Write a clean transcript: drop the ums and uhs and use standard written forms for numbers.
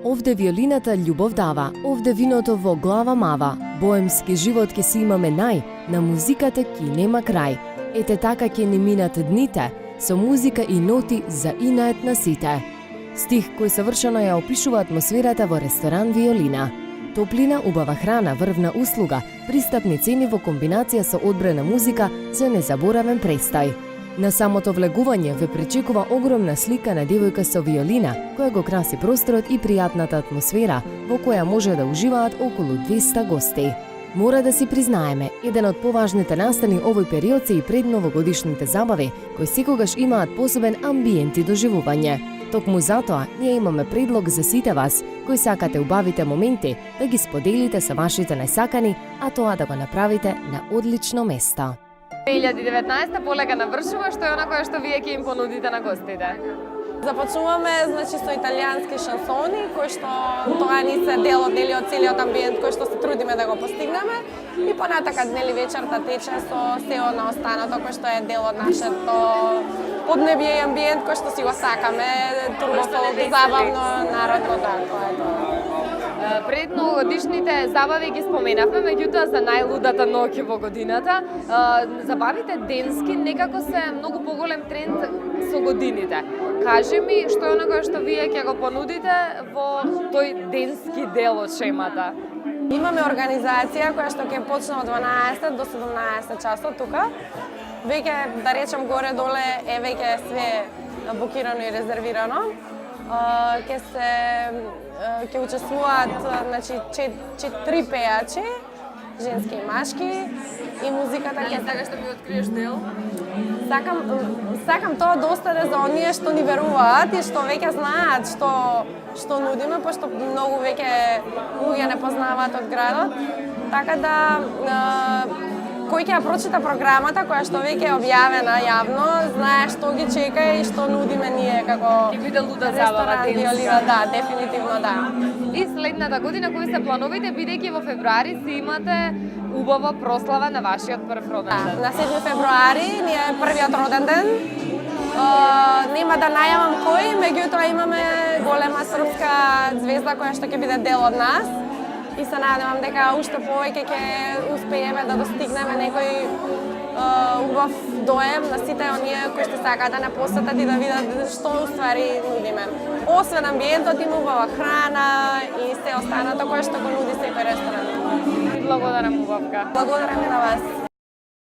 Овде виолината љубов дава, овде виното во глава мава. Боемски живот ке си имаме нај, на музиката ки нема крај. Ете така ке ни минат дните, со музика и ноти за инает на сите. Стих кој совршено ја опишува атмосферата во ресторан Виолина. Топлина, убава храна, врвна услуга, пристапни цени во комбинација со одбрана музика за незаборавен престој. На самото влегување ве пречекува огромна слика на девојка со виолина, која го краси просторот и пријатната атмосфера во која може да уживаат околу 200 гости. Мора да си признаеме, еден од поважните настани овој период се и предновогодишните забави, кои секогаш имаат посебен амбиент и доживување. Токму затоа, ние имаме предлог за сите вас, кои сакате убавите моменти, да ги споделите со вашите најсакани, а тоа да го направите на одлично место. 2019 полека навршува, што е она кое што вие ќе им понудите на гостите? Започнуваме со италијански шансони, кои што тоа ни се дел од целиот амбиент кој што се трудиме да го постигнеме и понатака вечерта тече со се на останато кој што е дел од нашето поднебие и амбиент кој што си го сакаме, турбофолк, забавно, народно, така е тоа. Предновогодишните забави ги споменавме, меѓутоа за најлудата ноќ во годината, забавите денски некако се многу поголем тренд со годините. Кажи ми, што е оно што вие ќе го понудите во тој денски дел од шемата? Имаме организација која што ќе почне од 12 до 17 часот тука. Веќе, да речем, горе-доле е веќе све букирано и резервирано. Ќе учествуваат, значи, 4 пејачи, женски и машки, и музиката ќе... Дали сакаш да ми откриеш дел? Сакам тоа да остане за оние што ни веруваат и што веќе знаат што нудиме, пошто многу веќе луѓе не познаваат од градот. Така да кој ќе ја прочита програмата која што веќе е објавена јавно, знае што ги чека и што нудиме ние како ќе биде луда забава Виолина, да, дефинитивно да. И следната година кои се плановите, бидејќи во февруари си имате убава прослава на вашиот прв роден ден? На 7 февруари ни е првиот роден ден. Нема да најавам кој, меѓутоа имаме голема српска звезда која што ќе биде дел од нас. И се надевам дека уште повеќе ќе успееме да достигнеме некој убав доем на сите оние кои што сакаат да не посетат и да видат што уствари нудиме. Освен амбиентот има убава храна и се останато кое што го нуди секој ресторан. Благодарам, убавка. Благодарам и на вас.